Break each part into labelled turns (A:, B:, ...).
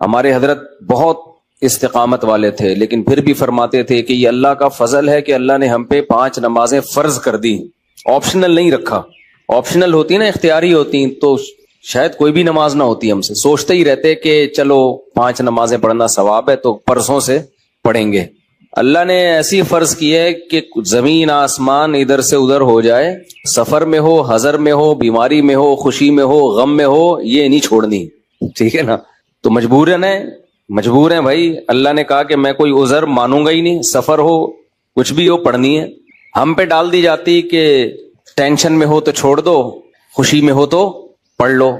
A: ہمارے حضرت بہت استقامت والے تھے، لیکن پھر بھی فرماتے تھے کہ یہ اللہ کا فضل ہے کہ اللہ نے ہم پہ 5 نمازیں فرض کر دی، آپشنل نہیں رکھا۔ آپشنل ہوتی نا، اختیاری ہوتی تو شاید کوئی بھی نماز نہ ہوتی، ہم سے سوچتے ہی رہتے کہ چلو 5 نمازیں پڑھنا ثواب ہے تو پرسوں سے پڑھیں گے۔ اللہ نے ایسی فرض کی ہے کہ زمین آسمان ادھر سے ادھر ہو جائے، سفر میں ہو، حضر میں ہو، بیماری میں ہو، خوشی میں ہو، غم میں ہو، یہ نہیں چھوڑنی، ٹھیک ہے نا؟ تو مجبور ہیں بھائی، اللہ نے کہا کہ میں کوئی عذر مانوں گا ہی نہیں، سفر ہو کچھ بھی ہو پڑھنی ہے۔ ہم پہ ڈال دی جاتی کہ ٹینشن میں ہو تو چھوڑ دو، خوشی میں ہو تو پڑھ لو،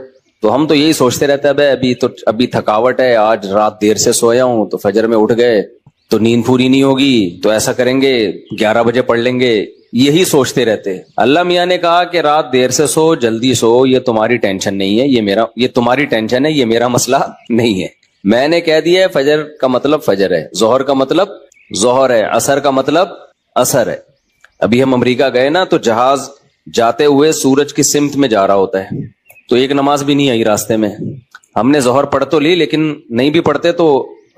A: تو ہم تو یہی سوچتے رہتے ہیں بھائی ابھی تھکاوٹ ہے، آج رات دیر سے سویا ہوں تو فجر میں اٹھ گئے تو نیند پوری نہیں ہوگی، تو ایسا کریں گے 11 بجے پڑھ لیں گے، یہی سوچتے رہتے۔ اللہ میاں نے کہا کہ رات دیر سے سو، جلدی سو، یہ تمہاری ٹینشن نہیں ہے، یہ تمہاری ٹینشن ہے، یہ میرا مسئلہ نہیں ہے۔ میں نے کہہ دیا ہے فجر کا مطلب فجر ہے، ظہر کا مطلب ظہر ہے، عصر کا مطلب عصر ہے۔ ابھی ہم امریکہ گئے نا تو جہاز جاتے ہوئے سورج کی سمت میں جا رہا ہوتا ہے، تو ایک نماز بھی نہیں آئی راستے میں۔ ہم نے ظہر پڑھ تو لی، لیکن نہیں بھی پڑھتے تو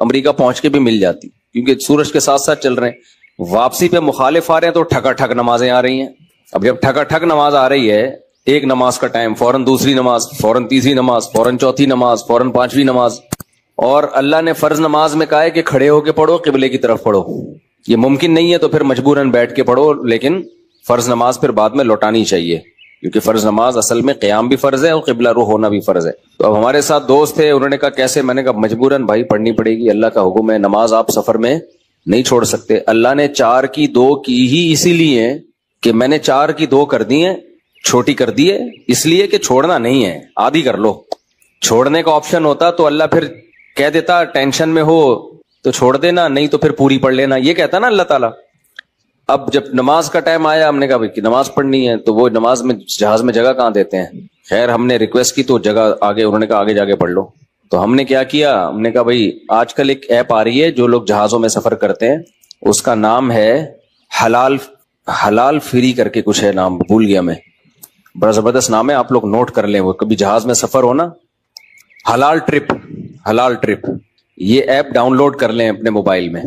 A: امریکہ پہنچ کے بھی مل جاتی، کیونکہ سورج کے ساتھ ساتھ چل رہے ہیں۔ واپسی پہ مخالف آ رہے ہیں تو ٹھکا ٹھک نمازیں آ رہی ہیں۔ اب جب ٹھکا ٹھک نماز آ رہی ہے، ایک نماز کا ٹائم، فوراً دوسری نماز، فوراً تیسری نماز، فوراً چوتھی نماز، فوراً 5ویں نماز، اور اللہ نے فرض نماز میں کہا ہے کہ کھڑے ہو کے پڑھو، قبلے کی طرف پڑھو۔ یہ ممکن نہیں ہے تو پھر مجبوراً بیٹھ کے پڑھو، لیکن فرض نماز پھر بعد میں لوٹانی چاہیے، کیونکہ فرض نماز اصل میں قیام بھی فرض ہے اور قبلہ رو ہونا بھی فرض ہے۔ تو اب ہمارے ساتھ دوست تھے، انہوں نے کہا کیسے؟ میں نے کہا مجبوراً بھائی پڑھنی پڑے گی، اللہ کا حکم ہے، نماز آپ سفر میں نہیں چھوڑ سکتے۔ اللہ نے 4 کی 2 کی ہی اسی لیے کہ میں نے 4 کی 2 کر دی ہیں، چھوٹی کر دی ہے، اس لیے کہ چھوڑنا نہیں ہے، آدھی کر لو۔ چھوڑنے کا آپشن ہوتا تو اللہ پھر کہہ دیتا ٹینشن میں ہو تو چھوڑ دینا، نہیں تو پھر پوری پڑھ لینا، یہ کہتا نا اللہ تعالیٰ۔ اب جب نماز کا ٹائم آیا، ہم نے کہا بھائی نماز پڑھنی ہے، تو وہ نماز میں جہاز میں جگہ کہاں دیتے ہیں؟ خیر ہم نے ریکویسٹ کی تو جگہ آگے، انہوں نے کہا آگے جا کے پڑھ لو۔ تو ہم نے کیا کیا، ہم نے کہا بھائی آج کل ایک ایپ آ رہی ہے جو لوگ جہازوں میں سفر کرتے ہیں، اس کا نام ہے حلال فری کر کے کچھ ہے، نام بھول گیا میں، بڑا زبردست نام ہے، آپ لوگ نوٹ کر لیں، وہ کبھی جہاز میں سفر ہو نا، حلال ٹرپ، یہ ایپ ڈاؤن لوڈ کر لیں اپنے موبائل میں،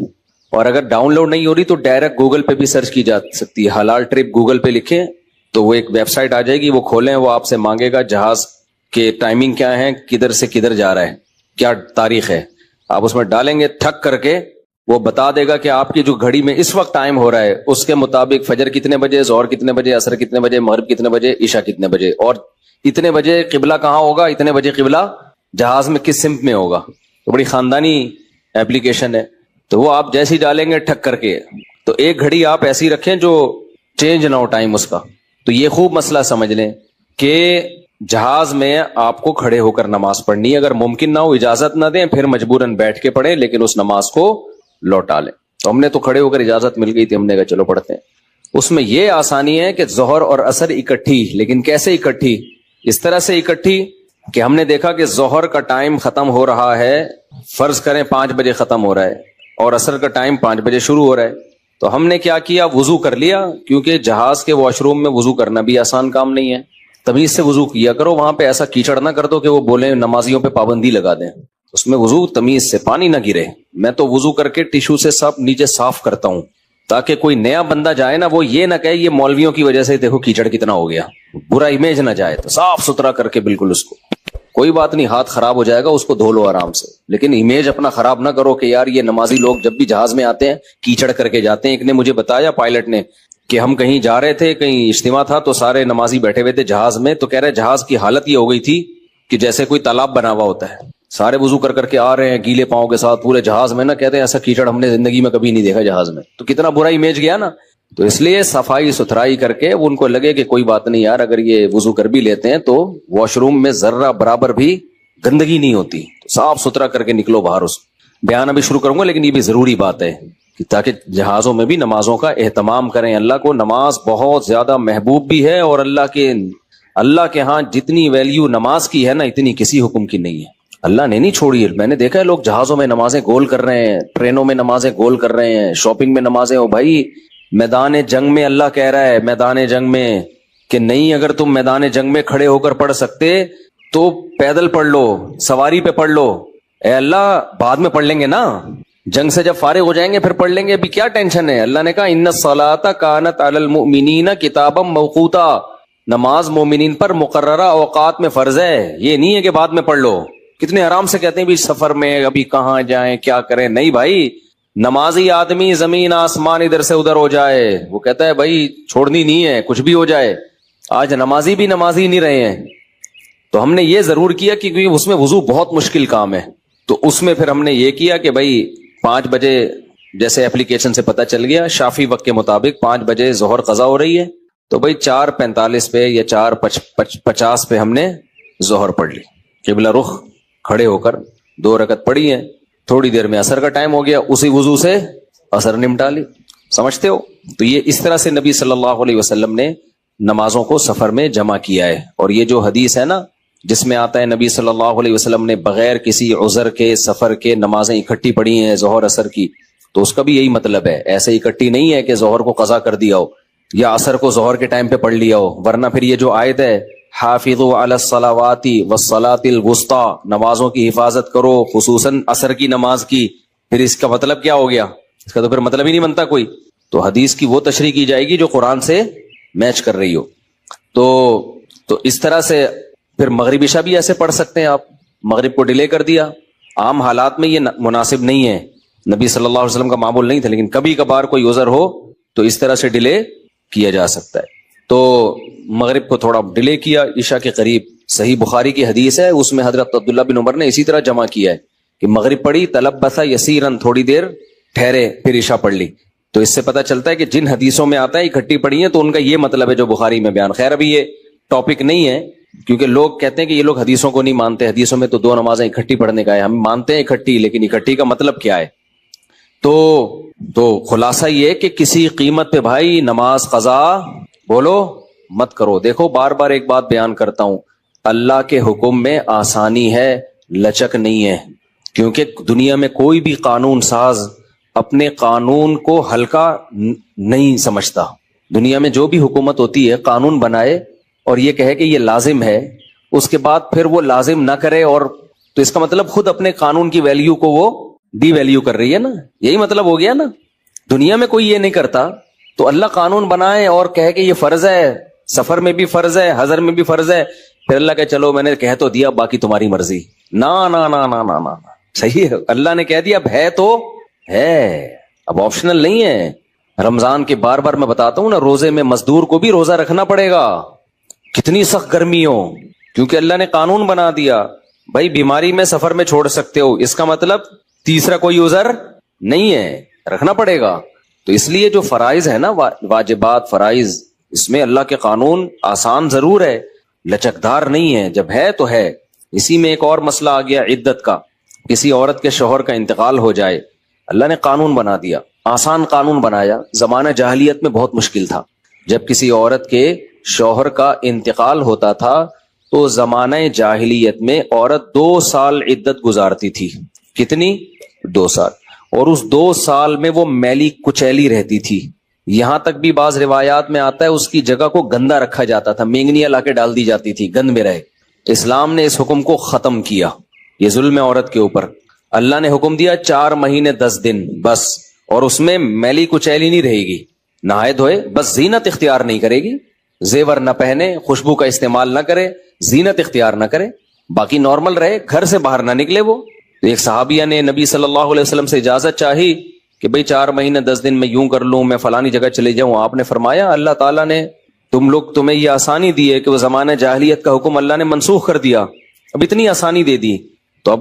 A: اور اگر ڈاؤن لوڈ نہیں ہو رہی تو ڈائریکٹ گوگل پہ بھی سرچ کی جا سکتی ہے، حلال ٹرپ گوگل پہ لکھیں تو وہ ایک ویب سائٹ آ جائے گی، وہ کھولیں، وہ آپ سے مانگے گا جہاز کے ٹائمنگ کیا ہے، کدھر سے کدھر جا رہا ہے، کیا تاریخ ہے، آپ اس میں ڈالیں گے، ٹھک کر کے وہ بتا دے گا کہ آپ کی جو گھڑی میں اس وقت ٹائم ہو رہا ہے اس کے مطابق فجر کتنے بجے، ظہر کتنے بجے، عصر کتنے بجے، مغرب کتنے بجے، عشاء کتنے بجے، اور اتنے بجے قبلہ کہاں ہوگا، اتنے بجے قبلہ جہاز میں کس سمت میں ہوگا۔ تو بڑی خاندانی ایپلیکیشن ہے، تو وہ آپ جیسے ہی ڈالیں گے ٹھک کر کے، تو ایک گھڑی آپ ایسی رکھیں جو چینج نہ ہو ٹائم اس کا۔ تو یہ خوب مسئلہ سمجھ لیں کہ جہاز میں آپ کو کھڑے ہو کر نماز پڑھنی ہے، اگر ممکن نہ ہو اجازت نہ دیں پھر مجبوراً بیٹھ کے پڑھیں، لیکن اس نماز کو لوٹا لیں۔ تو ہم نے تو کھڑے ہو کر اجازت مل گئی تھی، ہم نے کہا چلو پڑھتے ہیں۔ اس میں یہ آسانی ہے کہ ظہر اور عصر اکٹھی، لیکن کیسے اکٹھی؟ اس طرح سے اکٹھی کہ ہم نے دیکھا کہ ظہر کا ٹائم ختم ہو رہا ہے، فرض کریں 5 بجے ختم ہو رہا ہے، اور عصر کا ٹائم 5 بجے شروع ہو رہا ہے، تو ہم نے کیا کیا، وضو کر لیا، کیونکہ جہاز کے واش روم میں وضو کرنا بھی آسان کام نہیں ہے، تمیز سے وضو کیا کرو، وہاں پہ ایسا کیچڑ نہ کر دو کہ وہ بولیں نمازیوں پہ پابندی لگا دیں، اس میں وضو تمیز سے، پانی نہ گرے۔ میں تو وضو کر کے ٹیشو سے سب نیچے صاف کرتا ہوں، تاکہ کوئی نیا بندہ جائے نا وہ یہ نہ کہے یہ مولویوں کی وجہ سے دیکھو کیچڑ کتنا ہو گیا، برا امیج نہ جائے، تو صاف ستھرا کر کے بالکل اس کو، کوئی بات نہیں ہاتھ خراب ہو جائے گا اس کو دھو لو آرام سے، لیکن امیج اپنا خراب نہ کرو کہ یار یہ نمازی لوگ جب بھی جہاز میں آتے ہیں کیچڑ کر کے جاتے ہیں۔ ایک نے مجھے بتایا، پائلٹ نے، کہ ہم کہیں جا رہے تھے، کہیں اجتماع تھا، تو سارے نمازی بیٹھے ہوئے تھے جہاز میں، تو کہہ رہے جہاز کی حالت یہ ہو گئی تھی کہ جیسے کوئی تالاب بنا ہوا ہوتا ہے، سارے وضو کر کے آ رہے ہیں گیلے پاؤں کے ساتھ پورے جہاز میں، نا کہتے ہیں ایسا کیچڑ ہم نے زندگی میں کبھی نہیں دیکھا جہاز میں، تو کتنا برا امیج گیا نا۔ تو اس لیے صفائی ستھرائی کر کے ان کو لگے کہ کوئی بات نہیں یار، اگر یہ وضو کر بھی لیتے ہیں تو واش روم میں ذرہ برابر بھی گندگی نہیں ہوتی، تو صاف ستھرا کر کے نکلو باہر۔ اس بیان ابھی شروع کروں گا، لیکن یہ بھی ضروری بات ہے کہ تاکہ جہازوں میں بھی نمازوں کا اہتمام کریں۔ اللہ کو نماز بہت زیادہ محبوب بھی ہے، اور اللہ کے ہاں جتنی ویلیو نماز کی ہے نا اتنی کسی حکم کی نہیں ہے۔ اللہ نے نہیں چھوڑی ہے، میں نے دیکھا ہے لوگ جہازوں میں نمازیں گول کر رہے ہیں، ٹرینوں میں نمازیں گول کر رہے ہیں، شاپنگ میں نمازیں، ہو بھائی میدان جنگ میں اللہ کہہ رہا ہے، میدان جنگ میں کہ نہیں، اگر تم میدان جنگ میں کھڑے ہو کر پڑھ سکتے تو پیدل پڑھ لو، سواری پہ پڑھ لو، اے اللہ بعد میں پڑھ لیں گے نا, جنگ سے جب فارغ ہو جائیں گے پھر پڑھ لیں گے, ابھی کیا ٹینشن ہے. اللہ نے کہا ان الصلاۃ کانت علی المؤمنین کتابا موقوتا, نماز مومنین پر مقررہ اوقات میں فرض ہے, یہ نہیں ہے کہ بعد میں پڑھ لو. کتنے آرام سے کہتے ہیں بھی سفر میں ابھی کہاں جائیں کیا کریں. نہیں بھائی, نمازی آدمی زمین آسمان ادھر سے ادھر ہو جائے وہ کہتا ہے بھائی چھوڑنی نہیں ہے, کچھ بھی ہو جائے. آج نمازی بھی نمازی نہیں رہے ہیں. تو ہم نے یہ ضرور کیا کیونکہ اس میں وضو بہت مشکل کام ہے, تو اس میں پھر ہم نے یہ کیا کہ بھائی 5 بجے جیسے اپلیکیشن سے پتہ چل گیا شافی وقت کے مطابق 5 بجے ظہر قضا ہو رہی ہے, تو بھائی 4:45 پہ یا 4:50 پہ ہم نے ظہر پڑھ لی, قبلہ رخ کھڑے ہو کر 2 رکعت پڑھی ہیں. تھوڑی دیر میں عصر کا ٹائم ہو گیا, اسی وضو سے عصر نمٹا لی. سمجھتے ہو؟ تو یہ اس طرح سے نبی صلی اللہ علیہ وسلم نے نمازوں کو سفر میں جمع کیا ہے. اور یہ جو حدیث ہے نا جس میں آتا ہے نبی صلی اللہ علیہ وسلم نے بغیر کسی عذر کے سفر کے نمازیں اکٹھی پڑھی ہیں ظہر عصر کی, تو اس کا بھی یہی مطلب ہے. ایسے اکٹھی نہیں ہے کہ ظہر کو قضا کر دیا ہو یا عصر کو ظہر کے ٹائم پہ پڑھ لیا ہو, ورنہ پھر یہ جو آیت ہے حافظوا علی الصلوات والصلاۃ الوسطی, نمازوں کی حفاظت کرو خصوصاً عصر کی نماز کی, پھر اس کا مطلب کیا ہو گیا؟ اس کا تو پھر مطلب ہی نہیں بنتا کوئی. تو حدیث کی وہ تشریح کی جائے گی جو قرآن سے میچ کر رہی ہو. تو اس طرح سے پھر مغرب عشاء بھی ایسے پڑھ سکتے ہیں آپ. مغرب کو ڈیلے کر دیا, عام حالات میں یہ مناسب نہیں ہے, نبی صلی اللہ علیہ وسلم کا معمول نہیں تھا, لیکن کبھی کبھار کوئی عذر ہو تو اس طرح سے ڈیلے کیا جا سکتا ہے. تو مغرب کو تھوڑا ڈیلے کیا عشاء کے قریب. صحیح بخاری کی حدیث ہے, اس میں حضرت عبداللہ بن عمر نے اسی طرح جمع کیا ہے کہ مغرب پڑھی تلبث یسیرن, تھوڑی دیر ٹھہرے پھر عشاء پڑھ لی. تو اس سے پتہ چلتا ہے کہ جن حدیثوں میں آتا ہے اکٹھی پڑھی ہیں تو ان کا یہ مطلب ہے جو بخاری میں بیان. خیر ابھی یہ ٹاپک نہیں ہے کیونکہ لوگ کہتے ہیں کہ یہ لوگ حدیثوں کو نہیں مانتے, حدیثوں میں تو 2 نمازیں اکٹھی پڑھنے کا ہے. ہم مانتے ہیں اکٹھی, لیکن اکٹھی کا مطلب کیا ہے؟ تو خلاصہ یہ کہ کسی قیمت پہ بھائی نماز قضا بولو مت کرو. دیکھو بار بار ایک بات بیان کرتا ہوں, اللہ کے حکم میں آسانی ہے, لچک نہیں ہے. کیونکہ دنیا میں کوئی بھی قانون ساز اپنے قانون کو ہلکا نہیں سمجھتا. دنیا میں جو بھی حکومت ہوتی ہے قانون بنائے اور یہ کہے کہ یہ لازم ہے, اس کے بعد پھر وہ لازم نہ کرے, اور تو اس کا مطلب خود اپنے قانون کی ویلیو کو وہ ڈی ویلیو کر رہی ہے نا. یہی مطلب ہو گیا نا. دنیا میں کوئی یہ نہیں کرتا, تو اللہ قانون بنائے اور کہے کہ یہ فرض ہے, سفر میں بھی فرض ہے, حضر میں بھی فرض ہے, پھر اللہ کہ چلو میں نے کہہ تو دیا باقی تمہاری مرضی. نا نا نا نا نا نا, صحیح ہے, اللہ نے کہہ دیا اب ہے تو ہے, اب آپشنل نہیں ہے. رمضان کے بار بار میں بتاتا ہوں نا, روزے میں مزدور کو بھی روزہ رکھنا پڑے گا, کتنی سخت گرمی ہو, کیونکہ اللہ نے قانون بنا دیا بھائی بیماری میں سفر میں چھوڑ سکتے ہو, اس کا مطلب تیسرا کوئی عذر نہیں ہے, رکھنا پڑے گا. تو اس لیے جو فرائض ہے نا, واجبات فرائض, اس میں اللہ کے قانون آسان ضرور ہے, لچکدار نہیں ہے. جب ہے تو ہے. اسی میں ایک اور مسئلہ آ گیا عدت کا. کسی عورت کے شوہر کا انتقال ہو جائے, اللہ نے قانون بنا دیا, آسان قانون بنایا. زمانہ جاہلیت میں بہت مشکل تھا. جب کسی عورت کے شوہر کا انتقال ہوتا تھا تو زمانہ جاہلیت میں عورت 2 سال عدت گزارتی تھی. کتنی؟ 2 سال. اور اس 2 سال میں وہ میلی کچیلی رہتی تھی. یہاں تک بھی بعض روایات میں آتا ہے اس کی جگہ کو گندا رکھا جاتا تھا, مینگنیاں لا کے ڈال دی جاتی تھی, گند میں رہے. اسلام نے اس حکم کو ختم کیا. یہ ظلم ہے عورت کے اوپر. اللہ نے حکم دیا 4 مہینے 10 دن بس, اور اس میں میلی کچیلی نہیں رہے گی, نہائے دھوئے, بس زینت اختیار نہیں کرے گی, زیور نہ پہنے, خوشبو کا استعمال نہ کرے, زینت اختیار نہ کرے, باقی نارمل رہے, گھر سے باہر نہ نکلے. وہ ایک صحابیہ نے نبی صلی اللہ علیہ وسلم سے اجازت چاہی کہ بھئی 4 مہینے 10 دن میں یوں کر لوں, میں فلانی جگہ چلے جاؤں. آپ نے فرمایا اللہ تعالیٰ نے تمہیں یہ آسانی دی ہے کہ وہ زمانہ جاہلیت کا حکم اللہ نے منسوخ کر دیا, اب اتنی آسانی دے دی, تو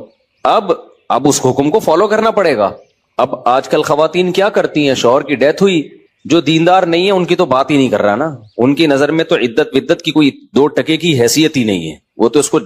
A: اب اس حکم کو فالو کرنا پڑے گا. اب آج کل خواتین کیا کرتی ہیں, شوہر کی ڈیتھ ہوئی, جو دیندار نہیں ہے ان کی تو بات ہی نہیں کر رہا نا, ان کی نظر میں تو عدت ودت کی کوئی 2 ٹکے کی حیثیت ہی نہیں ہے, وہ تو اس کو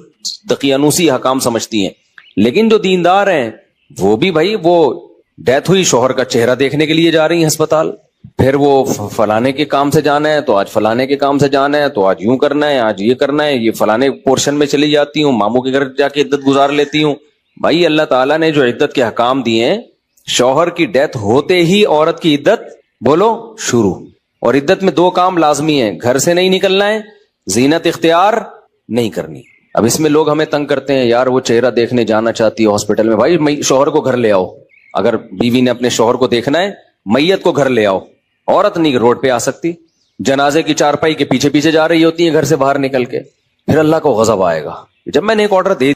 A: دقیانوسی حکام سمجھتی ہیں. لیکن جو دیندار ہیں وہ بھی بھائی, وہ ڈیتھ ہوئی, شوہر کا چہرہ دیکھنے کے لیے جا رہی ہیں ہسپتال, پھر وہ فلانے کے کام سے جانا ہے تو آج فلانے کے کام سے جانا ہے, تو آج یوں کرنا ہے, آج یہ کرنا ہے, یہ فلانے پورشن میں چلی جاتی ہوں, ماموں کے گھر جا کے عدت گزار لیتی ہوں. بھائی اللہ تعالیٰ نے جو عدت کے حکام دیے ہیں, شوہر کی ڈیتھ ہوتے ہی عورت کی عدت بولو شروع. اور عدت میں 2 کام لازمی ہیں, گھر سے نہیں نکلنا ہے, زینت اختیار نہیں کرنی. اب اس میں لوگ ہمیں تنگ کرتے ہیں، یار وہ چہرہ دیکھنے جانا چاہتی ہے ہاسپٹل میں. بھائی شوہر کو گھر لے آؤ، اگر بیوی نے اپنے شوہر کو دیکھنا ہے میت کو گھر لے آؤ. عورت نہیں روڈ پہ آ سکتی، جنازے کی چارپائی کے پیچھے پیچھے جا رہی ہوتی ہے گھر سے باہر نکل کے، پھر اللہ کو غضب آئے گا. جب میں نے ایک آرڈر دے